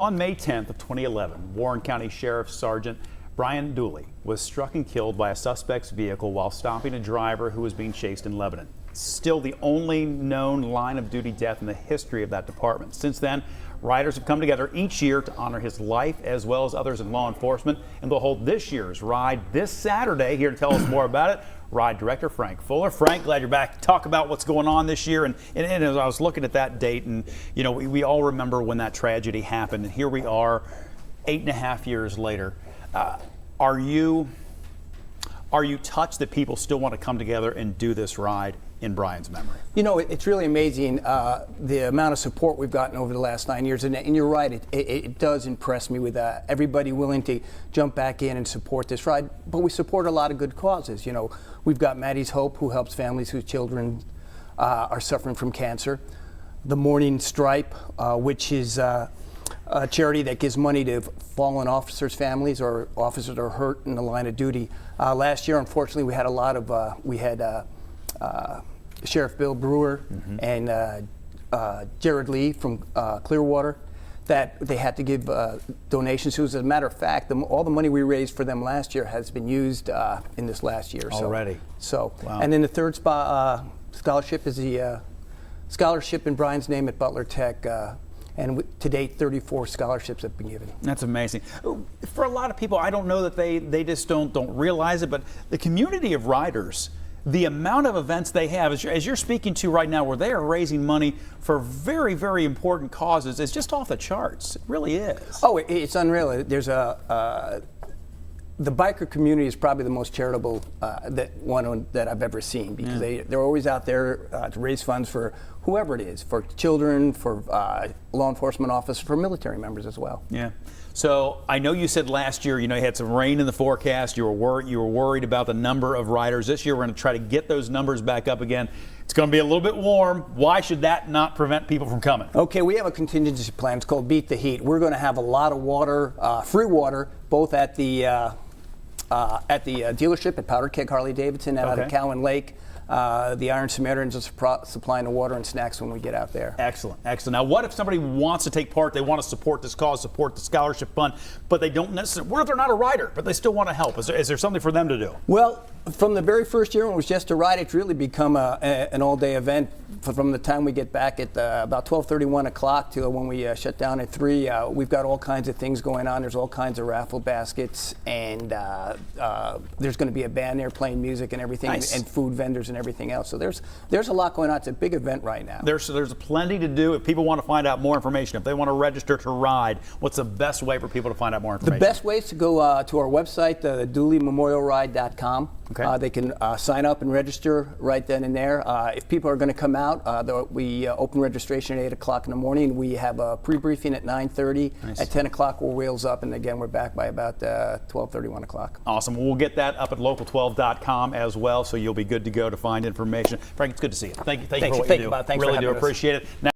On May 10th of 2011, Warren County Sheriff Sergeant Brian Dulle was struck and killed by a suspect's vehicle while stopping a driver who was being chased in Lebanon. Still the only known line of duty death in the history of that department. Since then, riders have come together each year to honor his life as well as others in law enforcement, and they'll hold this year's ride this Saturday. Here to tell us more about it, Ride Director Frank Fuller. Frank, glad you're back to talk about what's going on this year. And as I was looking at that date, and you know, we all remember when that tragedy happened, and here we are 8.5 years later. Are you touched that people still want to come together and do this ride in Brian's memory? You know, it's really amazing the amount of support we've gotten over the last 9 years, and you're right, it does impress me with everybody willing to jump back in and support this ride. But we support a lot of good causes. You know, we've got Maddie's Hope, who helps families whose children are suffering from cancer. The Morning Stripe, which is a charity that gives money to fallen officers' families or officers that are hurt in the line of duty. Last year, unfortunately, we had a lot of Sheriff Bill Brewer and Jared Lee from Clearwater that they had to give donations to. As a matter of fact, all the money we raised for them last year has been used in this last year. Already. Wow. And then the third scholarship is the scholarship in Brian's name at Butler Tech. And to date, 34 scholarships have been given. That's amazing. For a lot of people, I don't know that they just don't realize it, but the community of riders, the amount of events they have, as you're speaking to right now, where they are raising money for very, very important causes, is just off the charts. It really is. Oh, it's unreal. There's the biker community is probably the most charitable that I've ever seen, because they're always out there to raise funds for whoever it is, for children, for law enforcement officers, for military members as well. Yeah. So I know you said last year, you know, you had some rain in the forecast. You were worried about the number of riders. This year, we're going to try to get those numbers back up again. It's going to be a little bit warm. Why should that not prevent people from coming? Okay, we have a contingency plan. It's called Beat the Heat. We're going to have a lot of water, free water, both at the dealership at Powder Keg Harley Davidson out of Cowan Lake. The Iron Samaritans are supplying the water and snacks when we get out there. Excellent, excellent. Now, what if somebody wants to take part, they want to support this cause, support the scholarship fund, but they don't necessarily, what if they're not a rider, but they still want to help? Is there something for them to do? Well, from the very first year when it was just a ride, it's really become an all-day event. From the time we get back at about 12:30, 1 o'clock till when we shut down at 3, we've got all kinds of things going on. There's all kinds of raffle baskets, and there's going to be a band there playing music and everything, and food vendors and everything else. So there's a lot going on. It's a big event right now. There's plenty to do. If people want to find out more information, if they want to register to ride, what's the best way for people to find out more information? The best way is to go to our website, DulleMemorialRide.com. Okay. They can sign up and register right then and there. If people are going to come out, we open registration at 8 o'clock in the morning. We have a pre-briefing at 9:30. At 10 o'clock, we're wheels up, and again, we're back by about 12:30, 1 o'clock. Awesome. Well, we'll get that up at local12.com as well, so you'll be good to go to find information. Frank, it's good to see you. Thank you for what you do. Thanks really for do appreciate it. Now,